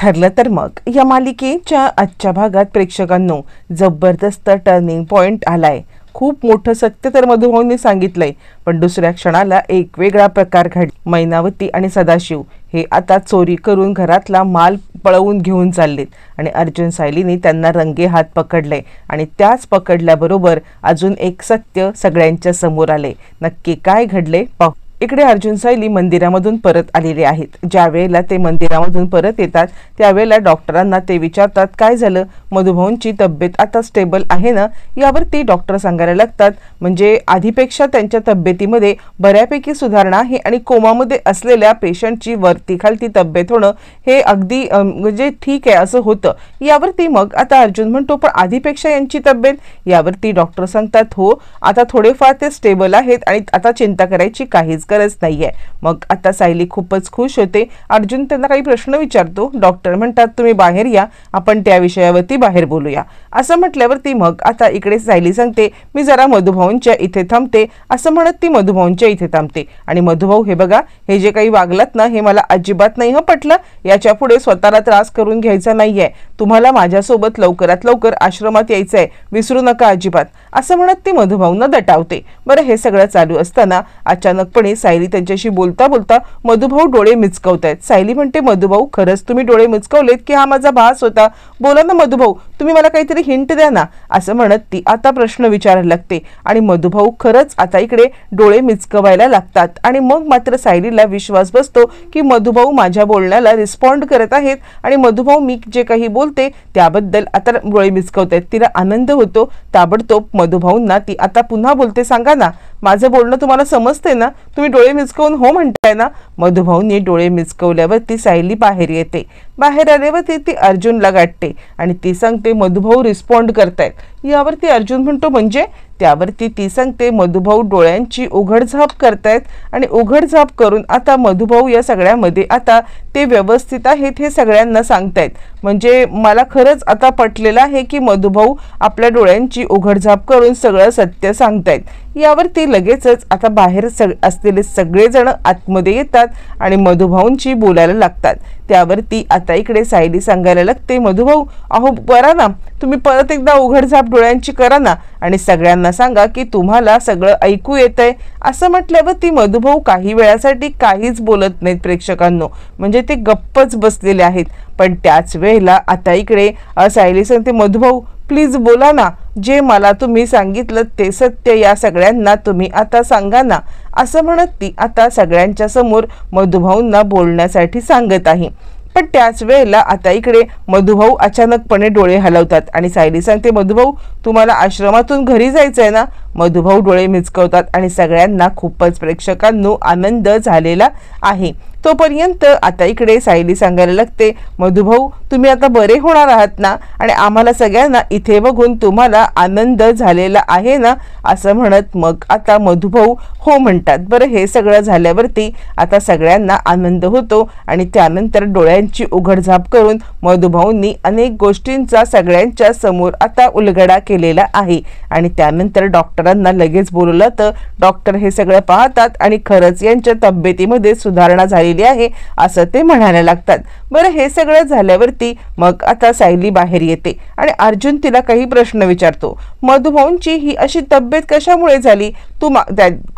ठरलं तर मग या मालिकेच्या आजच्या भागात प्रेक्षकांनो जबरदस्त टर्निंग पॉइंट आलाय। खूप मोठं सत्य तर मधुभाऊंनी सांगितलंय, पण दुसऱ्या क्षणाला एक वेगळा प्रकार घडला। मैनावती आणि सदाशिव हे आता चोरी करून घरातला माल पळवून घेऊन चाललेत आणि अर्जुन सायलीने त्यांना रंगे हात पकडले आणि त्याच पकडल्याबरोबर अजून एक सत्य सगळ्यांच्या समोर आले। नक्की काय घडले पाहू। इकडे अर्जुन सायली मंदिरामधून परत आलेले आहेत। ज्या वेळेला ते मंदिरामधून परत येतात त्यावेळेला डॉक्टरांना ते विचारतात काय झालं, मधुभाऊंची तब्येत आता स्टेबल आहे ना। यावरती डॉक्टर सांगायला लागतात म्हणजे आधीपेक्षा त्यांच्या तब्येतीमध्ये बऱ्यापैकी सुधारणा आहे आणि कोमामध्ये असलेल्या पेशंटची वरती खालती तब्येत होणं हे अगदी म्हणजे ठीक आहे असं होतं। यावरती मग आता अर्जुन म्हणतो पण आधीपेक्षा यांची तब्येत, यावरती डॉक्टर सांगतात हो आता थोडेफार ते स्टेबल आहेत आणि आता चिंता करायची काहीच गरज नाहीये। मग आता सायली खूपच खुश होते। अर्जुन त्यांना काही प्रश्न विचारतो। डॉक्टर म्हणतात तुम्ही बाहेर या, आपण त्या विषयावरती बाहेर बोलूया। असं म्हटल्यावरती मग आता इकडे सायली सांगते मी जरा मधुभाऊंच्या इथे थांबते। असं म्हणत ती मधुभाऊंच्या इथे थांबते आणि मधुभाऊ हे बघा हे जे काही वागलात ना हे मला अजिबात नाही पटलं। याच्या पुढे स्वतःला त्रास करून घ्यायचा नाहीये। तुम्हाला माझ्यासोबत लवकरात लवकर आश्रमात यायचंय, विसरू नका अजिबात। असं म्हणत ती मधुभाऊंना दटावते। बरं हे सगळं चालू असताना अचानकपणे सायली त्यांच्याशी बोलता बोलता मधुभाऊ डोळे मिचकवतायत। सायली म्हणते मधुभाऊ खरंच तुम्ही डोळे मिचकवलेत की हा माझा भास होता? बोला ना मधुभाऊ, तुम्ही मला काहीतरी हिंट द्या ना। असं म्हणत ती आता प्रश्न विचारायला लागते आणि मधुभाऊ खरंच आता इकडे डोळे मिचकवायला लागतात आणि मग मात्र सायलीला विश्वास बसतो की मधुभाऊ माझ्या बोलण्याला रिस्पॉन्ड करत आहेत आणि मधुभाऊ मी जे काही बोलते त्याबद्दल आता डोळे मिचकवतायत। तिला आनंद होतो। ताबडतोब मधुभाऊंना ती आता पुन्हा बोलते सांगा ना माझं बोलणं तुम्हाला समजते ना, तुम्ही डोळे मिचकवून हो म्हणताय ना। मधुभाऊंनी डोळे मिचकवल्यावरती सायली बाहेर येते। बाहेर आल्यावरती ती अर्जुनला गाठते आणि ती सांगते मधुभाऊ रिस्पॉन्ड करतायत। यावरती अर्जुन म्हणतो म्हणजे? त्यावरती ती सांगते मधुभाऊ डोळ्यांची उघडझाप करतायत आणि उघडझाप करून आता मधुभाऊ या सगळ्यामध्ये आता ते व्यवस्थित आहेत हे सगळ्यांना सांगतायत। म्हणजे मला खरंच आता पटलेलं आहे की मधुभाऊ आपल्या डोळ्यांची उघडझाप करून सगळं सत्य सांगतायत। यावरती लगेचच आता बाहेर असलेले सगळेजण आतमध्ये येतात आणि मधुभाऊंची बोलायला लागतात। त्यावरती आता इकडे सायली सांगायला लागते मधुभाऊ अहो बरा ना, तुम्ही परत एकदा उघडझाप डोळ्यांची करा ना आणि सगळ्यांना सांगा की तुम्हाला सगळं ऐकू येतंय। असं म्हटल्यावर ती मधुभाऊ काही वेळासाठी काहीच बोलत नाहीत प्रेक्षकांनो, म्हणजे ते गप्पच बसलेले आहेत। पण त्याच वेळेला आता इकडे सायली सांगते मधुभाऊ प्लीज बोला ना, जे मला तुम्ही सांगितलं ते सत्य या सगळ्यांना तुम्ही आता सांगा ना। असं म्हणत ती आता सगळ्यांच्या समोर मधुभाऊंना बोलण्यासाठी सांगत आहे। पण त्याच वेळेला आता इकडे मधुभाऊ अचानकपणे डोळे हलवतात आणि सायली सांगते मधुभाऊ तुम्हाला आश्रमातून घरी जायचंय ना। मधुभाऊ डोळे मिचकवतात आणि सगळ्यांना खूपच प्रेक्षकांनो आनंद झालेला आहे। तोपर्यंत आता इकडे सायली सांगायला लागते मधुभाऊ तुम्ही आता बरे होणार आहात ना आणि आम्हाला सगळ्यांना इथे बघून तुम्हाला आनंद झालेला आहे ना। असं म्हणत मग आता मधुभाऊ हो म्हणतात। बरं हे सगळं झाल्यावरती आता सगळ्यांना आनंद होतो आणि त्यानंतर डोळ्यांची उघडझाप करून मधुभाऊंनी अनेक गोष्टींचा सगळ्यांच्या समोर आता उलगडा केलेला आहे आणि त्यानंतर डॉक्टरांना लगेच बोलवलं तर डॉक्टर हे सगळं पाहतात आणि खरंच यांच्या तब्येतीमध्ये सुधारणा झाली आहे असं ते म्हणायला लागतात। बरं हे सगळं झाल्यावरती मग आता सायली बाहेर येते आणि अर्जुन तिला काही प्रश्न विचारतो। मधुभाऊंची ही अशी तब्येत कशामुळे झाली, तू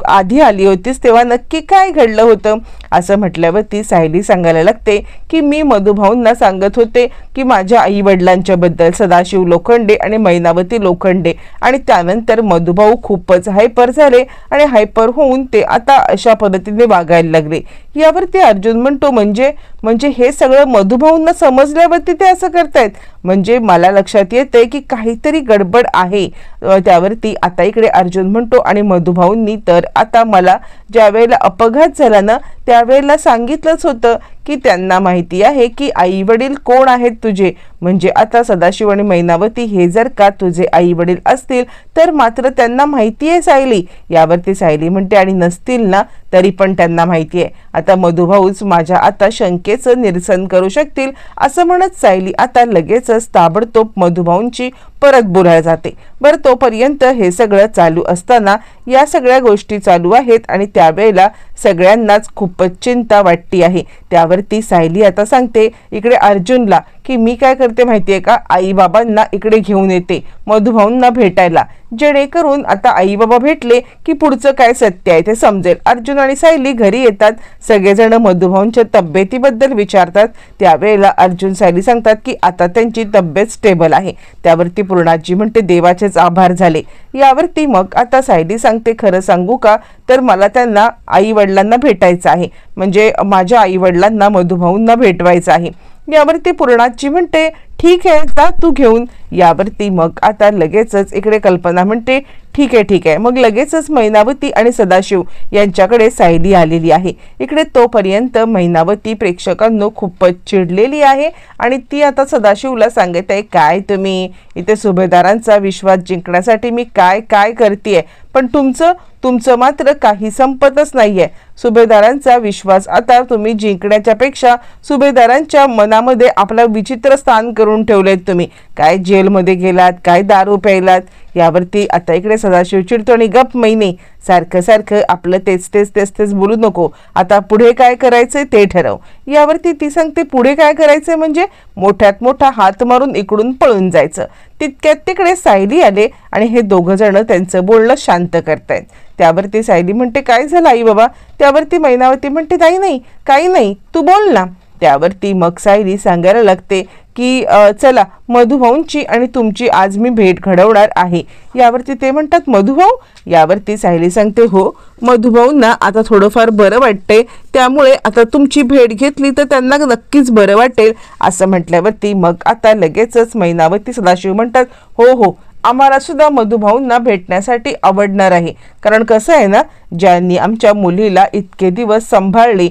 आधी आली होतीस तेव्हा नक्की काय घडलं होतं? असं म्हटल्यावरती सायली सांगायला लागते की मी मधुभाऊंना सांगत होते की माझ्या आई वडिलांच्या बद्दल, सदाशिव लोखंडे आणि मैनावती लोखंडे, आणि त्यानंतर मधुभाऊ खूपच हायपर झाले आणि हायपर होऊन ते आता अशा पद्धतीने वागायला लागले। यावरती अर्जुन म्हणतो म्हणजे हे सगळं मधुभाऊंना समजल्यावरती ते असं करतायत, म्हणजे मला लक्षात येतंय की काहीतरी गडबड आहे। त्यावरती आता इकडे अर्जुन म्हणतो आणि मधुभाऊंनी तर आता मला ज्या वेळेला अपघात झाला ना त्यावेळेला सांगितलंच होतं की त्यांना माहिती आहे की आई वडील कोण आहेत तुझे, म्हणजे आता सदाशिव आणि मैनावती हे जर का तुझे आई वडील असतील तर मात्र त्यांना माहिती आहे सायली। यावरती सायली म्हणते आणि नसतील ना तरी पण त्यांना माहिती आहे। आता मधुभाऊच माझ्या आता शंकेचं निरसन करू शकतील। असं म्हणत सायली आता लगेचच ताबडतोब मधुभाऊंची परत बोलायला जाते। बरं तोपर्यंत हे सगळं चालू असताना या सगळ्या गोष्टी चालू आहेत आणि त्यावेळेला सगळ्यांनाच खूपच चिंता वाटती आहे। त्यावरती सायली आता सांगते इकडे अर्जुनला की मी काय करते माहितीये का, आई बाबांना इकडे घेऊन येते मधुभाऊंना भेटायला, जेणेकरून आता आई बाबा भेटले की पुढचं काय सत्य आहे ते समजेल। अर्जुन आणि सायली घरी येतात, सगळेजण मधुभाऊंच्या तब्येतीबद्दल विचारतात। त्यावेळेला अर्जुन सायली सांगतात की आता त्यांची तब्येत स्टेबल आहे। त्यावरती पूर्णाजी म्हणते देवाचेच आभार झाले। यावरती मग आता सायली सांगते खरं सांगू का, तर मला त्यांना आई वडिलांना भेटायचं आहे, म्हणजे माझ्या आई वडिलांना मधुभाऊंना भेटवायचं आहे। यावरती पूर्णाजी म्हणते ठीक आहे जा तू घेऊन। यावरती मग आता लगेचच इकडे कल्पना म्हणते ठीक आहे। मग लगेचच मैनावती आणि सदाशिव यांच्याकडे सायली आलेली आहे। इकडे तोपर्यंत मैनावती प्रेक्षकांनो खूपच चिडलेली आहे आणि ती आता सदाशिवला सांगत आहे काय तुम्ही इथे सुभेदारांचा विश्वास जिंकण्यासाठी मी काय काय करतेय, पण तुमचं मात्र काही संपतच नाहीये। सुभेदारांचा विश्वास आता तुम्ही जिंकण्याच्या पेक्षा सुभेदारांच्या मनामध्ये आपला विचित्र स्थान करून ठेवलेत। तुम्ही काय जेलमध्ये गेलात, काय दारू प्यायलात। यावरती आता इकडे सदाशिव चिडतो आणि गप मैने सारखं आपलं तेच बोलू नको, आता पुढे काय करायचंय ते ठरव। यावरती ती सांगते पुढे काय करायचंय म्हणजे मोठ्यात मोठा हात मारून इकडून पळून जायचं। तितक्यात तिकडे सायली आले आणि हे दोघं जण त्यांचं बोलणं शांत करतायत। त्यावरती सायली म्हणते काय झालं आई बाबा। त्यावरती मैनावती म्हणते नाही काही नाही तू बोल ना। त्यावरती मग सायली सांगायला लागते की चला मधुभाऊंची आणि तुमची आज मी भेट घडवणार आहे। यावरती ते म्हणतात मधुभाऊ। यावरती सायली सांगते हो मधुभाऊंना आता थोडंफार बरं वाटते, त्यामुळे आता तुमची भेट घेतली तर त्यांना नक्कीच बरं वाटेल असं म्हटल्यावरती मग आता लगेचच मैनावती सदाशिव म्हणतात हो आम्हाला सुद्धा मधुभाऊंना भेटण्यासाठी आवडणार आहे, कारण कसं आहे ना ज्यांनी आमच्या मुलीला इतके दिवस सांभाळले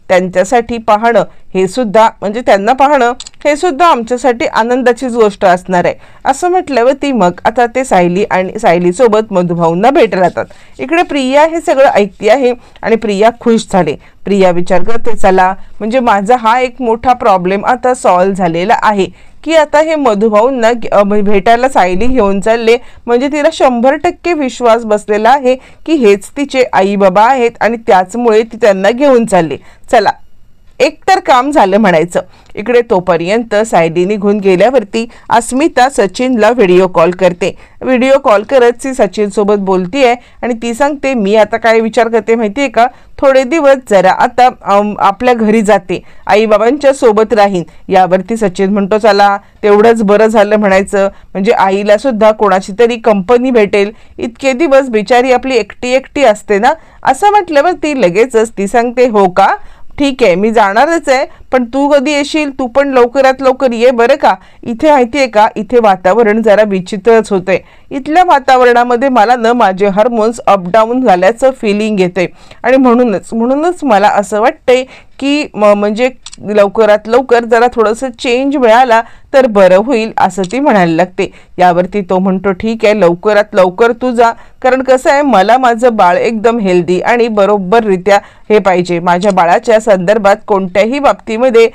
त्यांच्यासाठी पाहणं हे सुद्धा म्हणजे त्यांना पाहणं हे सुद्धा आमच्यासाठी आनंदाचीच गोष्ट असणार आहे असं म्हटल्यावरती मग आता ते सायली सोबत मधुभाऊंना भेटायला जातात। इकडे प्रिया हे सगळं ऐकते आहे आणि प्रिया खुश झाले। प्रिया विचार करते चला म्हणजे माझा हा एक मोठा प्रॉब्लेम आता सॉल्व्ह झालेला आहे की आता हे मधुभाऊंना भेटायला सायली घेऊन चालले, म्हणजे तिला 100% विश्वास बसलेला आहे की हेच तिचे आई बाबा आहेत आणि त्याचमुळे ती त्यांना घेऊन चालली। चला एकतर काम झालं म्हणायचं। इकडे तोपर्यंत सायली निघून गेल्यावरती अस्मिता सचिनला व्हिडिओ कॉल करते। व्हिडिओ कॉल करत ती सचिन सोबत बोलतीये आणि ती सांगते मी आता काय विचार करते माहितीये का, थोडे दिवस जरा आता आपल्या घरी जाते, आई बाबांच्या सोबत राहीन। यावरती सचिन म्हणतो चला तेवढंच बरं झालं म्हणायचं, म्हणजे आईला सुद्धा कोणाची तरी कंपनी भेटेल, इतके दिवस बिचारी आपली एकटी असते ना असं म्हटल्यावरती लगेचच ती सांगते हो का ठीक आहे मी जाणारच आहे, पण तू कधी येशील, तू पण लवकरात लवकर ये बरं का। इथे माहितीये का इथे वातावरण जरा विचित्रच होतंय, इथल्या वातावरणामध्ये मला न माझे हार्मोन्स अपडाऊन झाल्याचं फिलिंग येते आणि म्हणूनच मला असं वाटतंय की म्हणजे लवकरात लवकर जरा थोडंसं चेंज मिळाला तर बरं होईल असं ती म्हणायला लागते। यावरती तो म्हणतो ठीक आहे लवकरात लवकर तू जा, कारण कसं आहे मला माझं बाळ एकदम हेल्दी आणि बरोबररित्या हे पाहिजे, माझ्या बाळाच्या संदर्भात कोणत्याही बाबतीमध्ये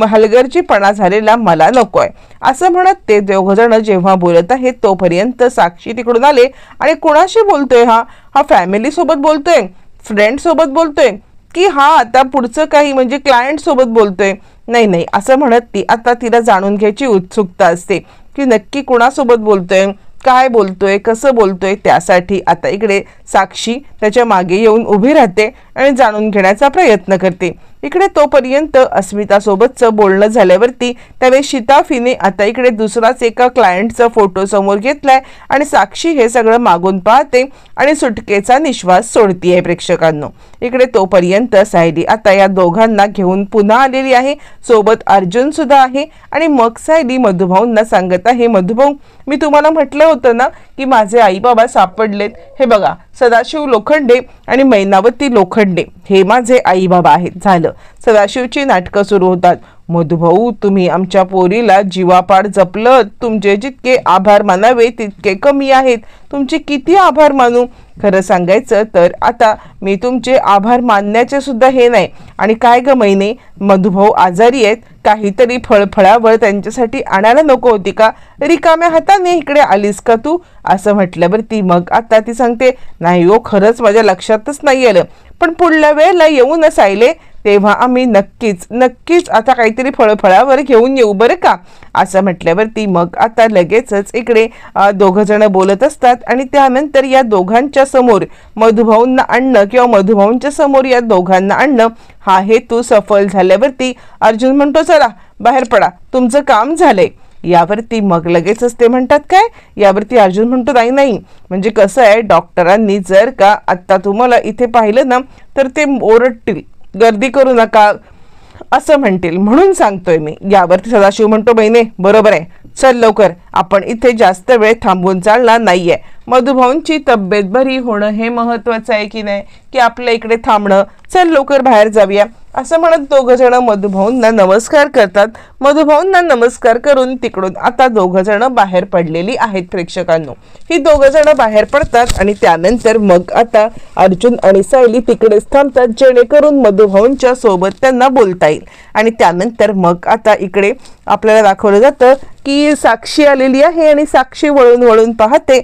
हलगर्जीपणा झालेला मला नको आहे असं म्हणत ते दोघंजण जेव्हा बोलत आहेत तोपर्यंत साक्षी तिकडून आले आणि कोणाशी बोलतोय हा फॅमिली सोबत बोलतोय, फ्रेंड सोबत बोलतोय की हा आता पुढचं काही म्हणजे क्लायंट सोबत बोलतोय, नाही असं म्हणत ती आता तिला जाणून घ्यायची उत्सुकता असते की नक्की कोणासोबत बोलतोय, काय बोलतोय, कसं बोलतोय। त्यासाठी आता इकडे साक्षी त्याच्या मागे येऊन उभी राहते आणि जाणून घेण्याचा प्रयत्न करते। इकडे तोपर्यंत अस्मिता सोबतचं बोलणं झाल्यावरती त्यावेळी शिताफीने आता इकडे दुसराच एका क्लायंटचा फोटो समोर घेतलाय आणि साक्षी हे सगळं मागून पाहते आणि सुटकेचा निश्वास सोडतीये प्रेक्षकांनो। इकडे तोपर्यंत सायली आता या दोघांना घेऊन पुन्हा आलेली आहे, सोबत अर्जुन सुद्धा आहे आणि मग सायली मधुभाऊंना सांगत आहे मधुभाऊ मी तुम्हाला म्हटलं होतं ना की माझे आई बाबा सापडलेत, हे बघा सदाशिव लोखंडे आणि मैनावती लोखंडे हे माझे आई बाबा आहेत। झालं सदाशिवची नाटकं सुरू होतात, मधुभाऊ तुम्ही आमच्या पोरीला जीवापाड जपलं, तुमचे जितके आभार मानावे तितके कमी आहेत, तुमचे किती आभार मानू। खरं सांगायचं तर आता मी तुमचे आभार मानण्याचे सुद्धा हे नाही. आणि काय ग महिने, मधुभाऊ आजारी आहेत, काहीतरी फळफळावळ त्यांच्यासाठी आणायला नको होती का? रिकाम्या हाताने इकडे आलीस का तू? असं म्हटल्यावरती मग आता ती सांगते, नाही हो, खरंच माझ्या लक्षातच नाही आलं, पण पुढल्या वेळेला येऊनच आले तेव्हा आम्ही नक्कीच आता काहीतरी फळफळावर घेऊन येऊ बरं का. असं म्हटल्यावरती मग आता लगेचच इकडे दोघं जण बोलत असतात. आणि त्यानंतर या दोघांच्या समोर मधुभाऊंना आणणं किंवा मधुभाऊंच्या समोर या दोघांना आणणं हा हेतू सफल झाल्यावरती अर्जुन म्हणतो, चला बाहेर पडा, तुमचं काम झालंय. यावरती मग लगेचच ते म्हणतात, काय? यावरती अर्जुन म्हणतो, नाही, म्हणजे कसं आहे, डॉक्टरांनी जर का आत्ता तुम्हाला इथे पाहिलं ना तर ते ओरडतील, गर्दी करू नका असं म्हणतील, म्हणून सांगतोय मी. यावरती सदाशिव म्हणतो, बहिणे बरोबर आहे, चल लवकर, आपण इथे जास्त वेळ थांबून चालणार नाहीये. मधुभाऊंची तब्येत बरी होणं हे महत्वाचं आहे की नाही, की आपल्या इकडे थांबणं, चल लवकर बाहेर जाऊया. असं म्हणत दोघं जण मधुभाऊंना नमस्कार करतात. मधुभाऊंना नमस्कार करून तिकडून आता दोघं जण बाहेर पडलेली आहेत. प्रेक्षकांनो, ही दोघं जण बाहेर पडतात आणि त्यानंतर मग आता अर्जुन आणि सायली तिकडेच थांबतात, जेणेकरून मधुभाऊंच्या सोबत त्यांना बोलता येईल. आणि त्यानंतर मग आता इकडे आपल्याला दाखवलं जातं की साक्षी आलेली आहे आणि साक्षी वळून पाहते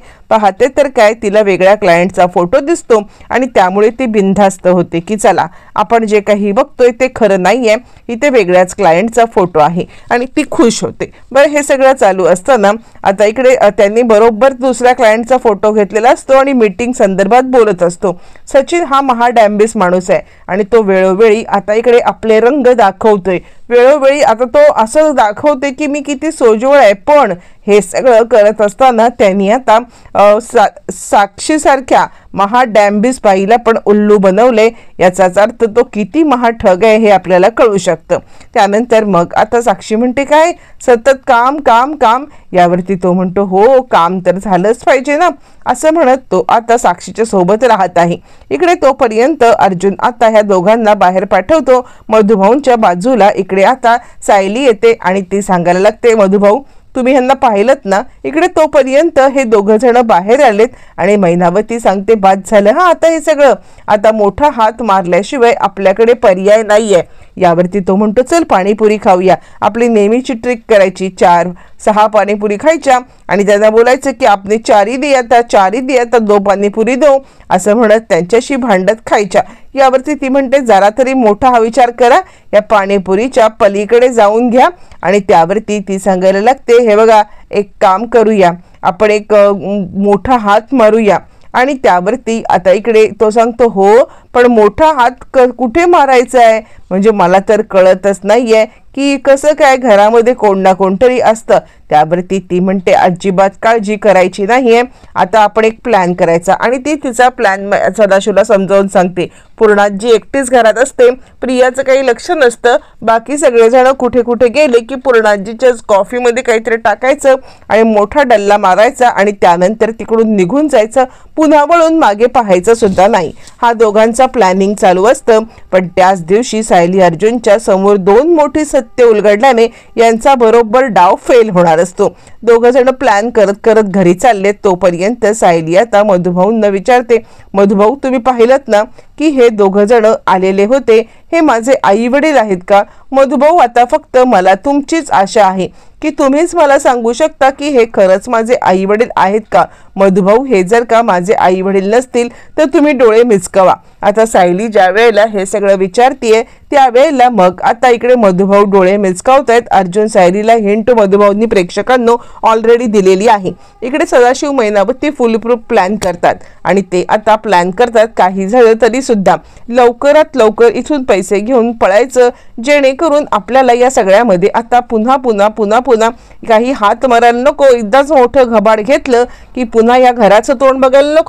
तर काय, तिला वेगळ्या क्लायंटचा फोटो दिसतो आणि त्यामुळे ती बिनधास्त होते की चला, आपण जे काही बघतोय ते खरं नाहीये, इथे वेगळ्याच क्लायंटचा फोटो आहे आणि ती खुश होते. बरं, हे सगळं चालू असताना आता इकडे त्यांनी बरोबर दुसऱ्या क्लायंटचा फोटो घेतलेला असतो आणि मीटिंग संदर्भात बोलत असतो. सचिन हा महाडॅम्बिस माणूस आहे आणि तो वेळोवेळी आता इकडे आपले रंग दाखवतोय, वेळोवेळी आता तो असं दाखवते की मी किती सोजवळ आहे. पण हे सगळं करत असताना त्यांनी आता साक्षीसारख्या महाडॅम्बिस बाईला पण उल्लू बनवले. याचाच अर्थ तो किती महाठग आहे हे आपल्याला कळू शकतं. त्यानंतर मग आता साक्षी म्हणते, काय सतत काम काम काम. यावरती तो म्हणतो, हो काम तर झालंच पाहिजे ना. असं म्हणत तो आता साक्षीच्या सोबत राहत आहे. इकडे तोपर्यंत अर्जुन आता ह्या दोघांना बाहेर पाठवतो. मधुभाऊंच्या बाजूला इकडे आता सायली येते आणि ती सांगायला लागते, मधुभाऊ तुम्ही ह्यांना पाहिलत ना. इकडे तोपर्यंत हे दोघं जण बाहेर आलेत आणि मैनावती सांगते, बाद झालं हा आता हे सगळं, आता मोठा हात मारल्याशिवाय आपल्याकडे पर्याय नाहीये. यावरती तो म्हणतो, चल पाणीपुरी खाऊया. आपली नेहमीची ट्रिक करायची, 4-6 पाणीपुरी खायच्या आणि त्यांना बोलायचं की आपने 4 ही दिया था 2 पाणीपुरी दो. असं म्हणत त्यांच्याशी भांडत खायच्या. यावरती ती म्हणते, जरा तरी मोठा हा विचार करा, या पाणीपुरीच्या पलीकडे जाऊन घ्या. आणि त्यावरती ती सांगायला लागते, हे बघा एक काम करूया, आपण एक मोठा हात मारूया. आणि त्यावरती आता इकडे तो सांगतो, हो पण मोठा हात कुठे मारायचा आहे, म्हणजे मला तर कळतच नाहीये की कसं काय, घरामध्ये कोण ना कोणतरी असतं. त्यावरती ती म्हणते, अजिबात काळजी करायची नाहीये, आता आपण एक प्लॅन करायचा. आणि ती तिचा प्लॅन सदाशिवला समजावून सांगते. पूर्णाजी एकटीच घरात असते, प्रियाचं काही लक्ष नसतं, बाकी सगळेजण कुठे कुठे गेले की पूर्णाजीच्या कॉफीमध्ये काहीतरी टाकायचं आणि मोठा डल्ला मारायचा आणि त्यानंतर तिकडून निघून जायचं, पुन्हा वळून मागे पाहायचं सुद्धा नाही. हा दोघांचा प्लॅनिंग चालू असतं. पण त्याच दिवशी सायली अर्जुनच्या समोर 2 मोठी सत्य उलगडल्याने यांचा बरोबर डाव फेल होणार असतो. दोघं जण प्लॅन करत करत घरी चाललेत. तोपर्यंत सायली आता मधुभाऊंना विचारते, मधुभाऊ तुम्ही पाहिलत ना की हे दोघं जण आलेले होते, हे माझे आई वडील आहेत का? मधुभाऊ आता फक्त मला तुमचीच आशा आहे की तुम्हीच मला सांगू शकता की हे खरंच माझे आई वडील आहेत का? मधुभाऊ हे जर का माझे आई वडील नसतील तर तुम्ही डोळे मिचकावा. आता सायली ज्या वेळेला हे सगळं विचारतीये त्यावेळेला मग आता इकडे मधुभाऊ डोळे मिचकावतायत. अर्जुन सायलीला हिंट मधुभाऊंनी प्रेक्षकांनो ऑलरेडी दिलेली आहे. इकडे सदाशिव मैनावती फुल प्रूफ प्लॅन करतात आणि ते आता प्लॅन करतात, काही झालं तरी सुद्धा लवकरात लवकर इथून पैसे घेऊन पळायचं, जेणेकरून आपल्याला या सगळ्यामध्ये आता पुन्हा काही हात मारायला नको. एकदाच मोठं घबाड घेतलं की पुन्हा या घराचं तोंड बघायला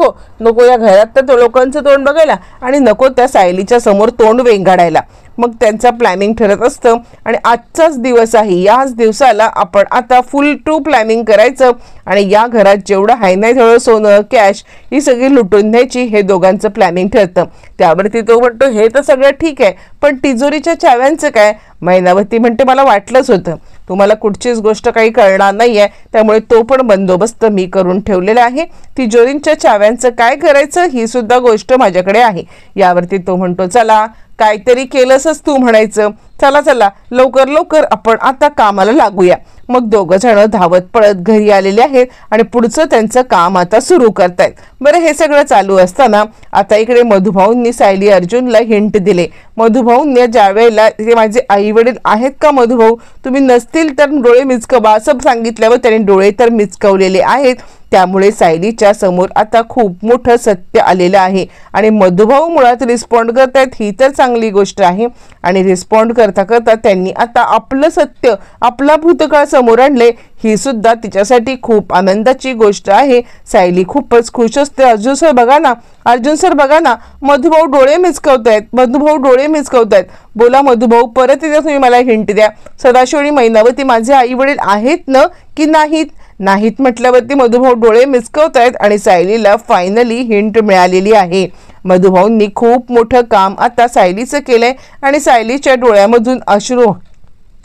नको या घरात तर लोकांचं तोंड बघायला आणि नको त्या सायलीच्या समोर तोंड वेंगाडायला. मग त्यांचा प्लॅनिंग ठरत असतं आणि आजचाच दिवस आहे, याच दिवसाला आपण आता फुल ट्रू प्लॅनिंग करायचं आणि या घरात जेवढं आहे नाही तेवढं सोनं कॅश ही सगळी लुटून न्यायची, हे दोघांचं प्लॅनिंग ठरतं. त्यावरती तो म्हणतो, हे तर सगळं ठीक आहे पण तिजोरीच्या चाव्यांचं काय? मैनावती म्हणते, मला वाटलंच होतं, तुम्हाला कुठचीच गोष्ट काही कळणार नाहीये, त्यामुळे तो पण बंदोबस्त मी करून ठेवलेला आहे. तिजोरींच्या चाव्यांचं काय करायचं ही सुद्धा गोष्ट माझ्याकडे आहे. यावरती तो म्हणतो, चला काहीतरी केलंसच तू म्हणायचं, चला चला लवकर लवकर आपण आता कामाला लागूया. मग दोघं जण धावत पळत घरी आलेले आहेत आणि पुढचं त्यांचं काम आता सुरू करतायत. बरं, हे सगळं चालू असताना आता इकडे मधुभाऊंनी सायली अर्जुनला हिंट दिले. मधुभाऊंनी ज्या वेळेला ते माझे आई वडील आहेत का मधुभाऊ, तुम्ही नसतील तर डोळे मिचकवा असं सांगितल्यावर त्यांनी डोळे तर मिचकवलेले आहेत. त्यामुळे सायलीच्या समोर आता खूप मोठं सत्य आलेलं आहे आणि मधुभाऊ मुळात रिस्पॉन्ड करतायत ही तर चांगली गोष्ट आहे. आणि रिस्पॉन्ड करता करता त्यांनी आता आपलं सत्य, आपला भूतकाळ समोर आणले, ही सुद्धा तिच्यासाठी खूप आनंदाची गोष्ट आहे. सायली खूपच खुश असते. अर्जुन सर बघा ना, अर्जुन सर बघा ना, मधुभाऊ डोळे मिचकवतायत, मधुभाऊ डोळे मिचकवतायत. बोला मधुभाऊ, परत एकदा तुम्ही मला हिंट द्या, सदाशिव आणि मैनावती माझे आई वडील आहेत ना की नाहीत? नाहीत म्हटल्यावरती मधुभाऊ डोळे मिचकवतायत आणि सायलीला फायनली हिंट मिळालेली आहे. मधुभाऊंनी खूप मोठं काम आता सायलीचं केलंय आणि सायलीच्या डोळ्यामधून अश्रू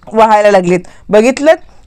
वाहायला लागलेत.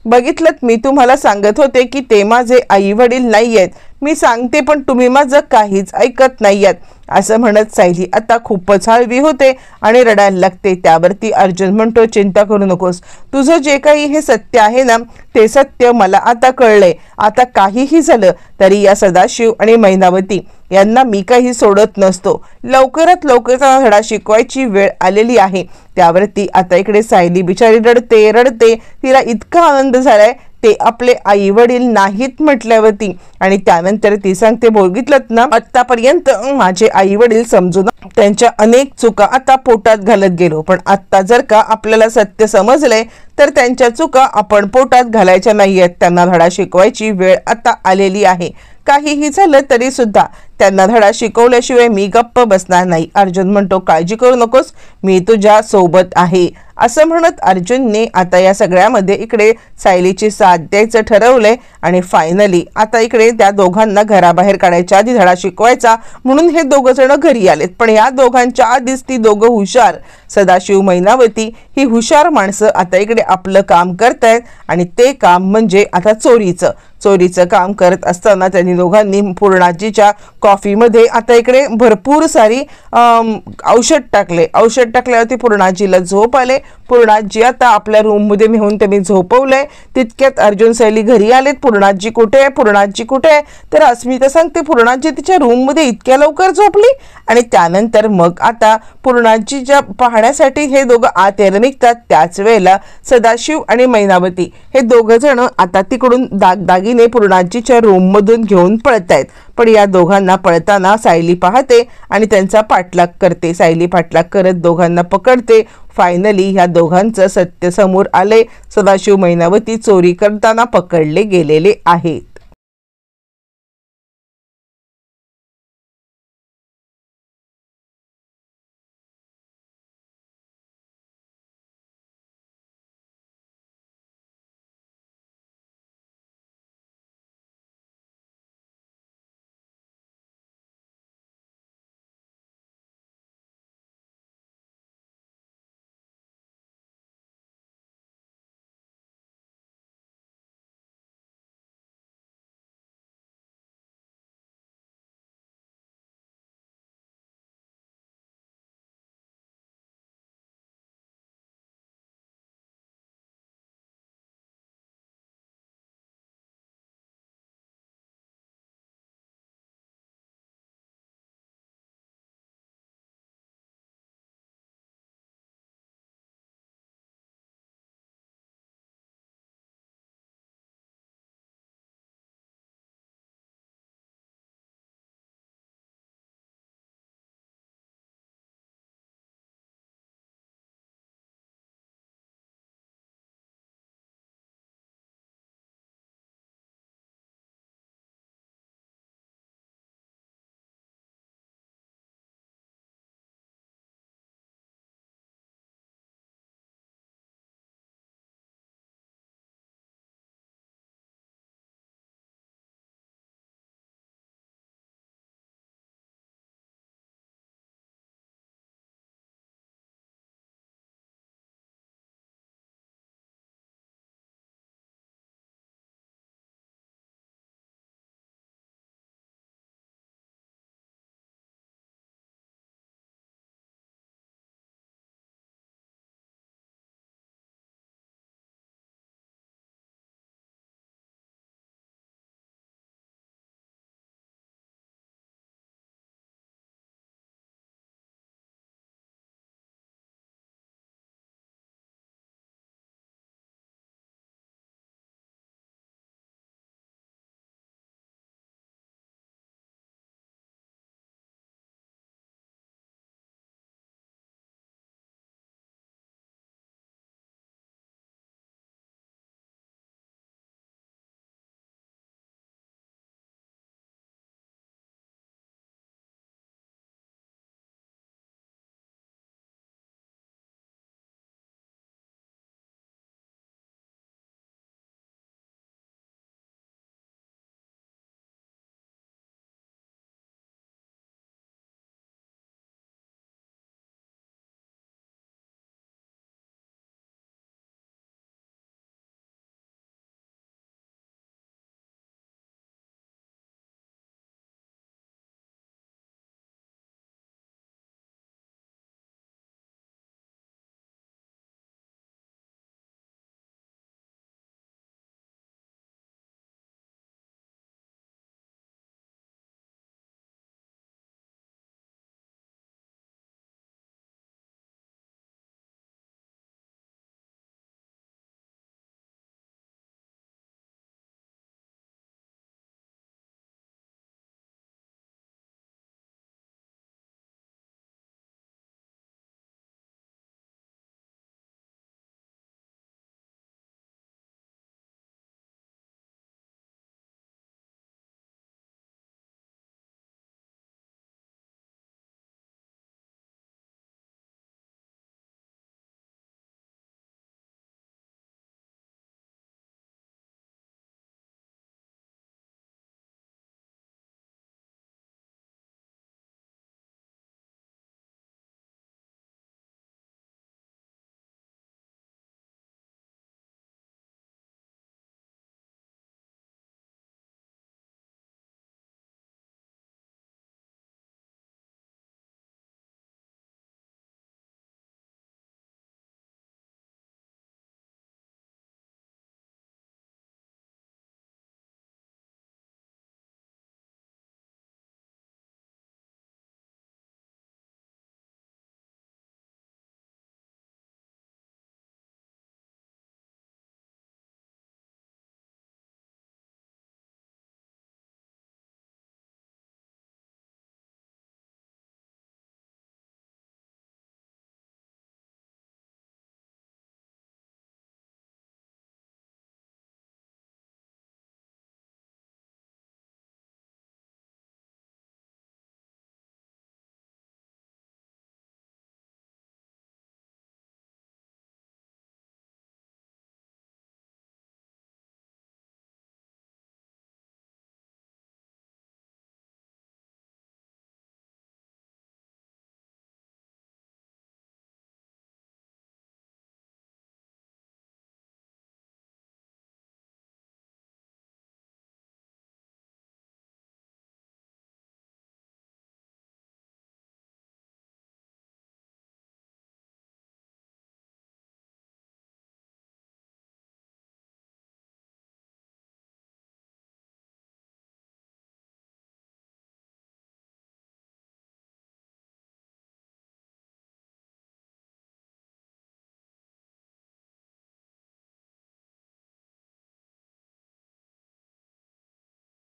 बघितलं मी तुम्हाला सांगत होते की ते माझे आई वडील नाही आहेत, मी सांगते पण तुम्ही माझं काहीच ऐकत नाही आहात असं म्हणत सायली आता खूपच हळवी होते आणि रडायला लागते. त्यावरती अर्जुन म्हणतो, चिंता करू नकोस, तुझं जे काही हे सत्य आहे ना ते सत्य मला आता कळलंय. आता काहीही झालं तरी या सदाशिव आणि मैनावती यांना मी काही सोडत नसतो. लवकरात लवकर धडा शिकवायची वेळ आलेली आहे. त्यावरती आता इकडे सायली बिचारी रडते. तिला इतका आनंद झालाय ते आपले आई वडील नाहीत म्हटल्यावरती. आणि त्यानंतर ती सांगते, बघितलं ना, आतापर्यंत माझे आई वडील समजून त्यांच्या अनेक चुका आता पोटात घालत गेलो, पण आता जर का आपल्याला सत्य समजले तर त्यांच्या चुका आपण पोटात घालायच्या नाहीयेत. त्यांना धडा शिकवायची वेळ आता आलेली आहे. काहीही झालं तरी सुद्धा त्यांना धडा शिकवल्याशिवाय मी गप्प बसणार नाही. अर्जुन म्हणतो, काळजी करू नकोस, मी तुझ्या सोबत आहे असं म्हणत अर्जुनने आता या सगळ्यामध्ये इकडे सायलीची साथ द्यायचं ठरवलंय. आणि फायनली आता इकडे त्या दोघांना घराबाहेर काढायच्या आधी धडा शिकवायचा म्हणून हे दोघं जण घरी आलेत. पण या दोघांच्या आधीच ती दोघं हुशार सदाशिव मैनावती ही हुशार माणसं आता इकडे आपलं काम करतायत आणि ते काम म्हणजे आता चोरीचं काम करत असताना त्यांनी दोघांनी पूर्णाजीच्या कॉफीमध्ये आता इकडे भरपूर सारी औषध टाकल्यावरती पूर्णाजीला झोप आले. पूर्णाजी आता आपल्या रूममध्ये नेऊन त्यांनी झोपवलंय. तितक्यात अर्जुन सायली घरी आलेत. पूर्णाजी कुठे आहे तर अस्मिता सांगते, पूर्णाजी तिच्या रूममध्ये इतक्या लवकर झोपली. आणि त्यानंतर मग आता पूर्णाजीच्या पाहण्यासाठी हे दोघं आत यायला निघतात. त्याच वेळेला सदाशिव आणि मैनावती हे दोघं जण आता तिकडून दागदागिने पूर्णाजीच्या रूममधून घेऊन पळतायत. पण या दोघांना पळताना सायली पाहते आणि त्यांचा पाठलाग करते. सायली पाठलाग करत दोघांना पकडते. फायनली ह्या दोघांचं सत्य समोर आले. सदाशिव मैनावती चोरी करताना पकडले गेलेले आहेत.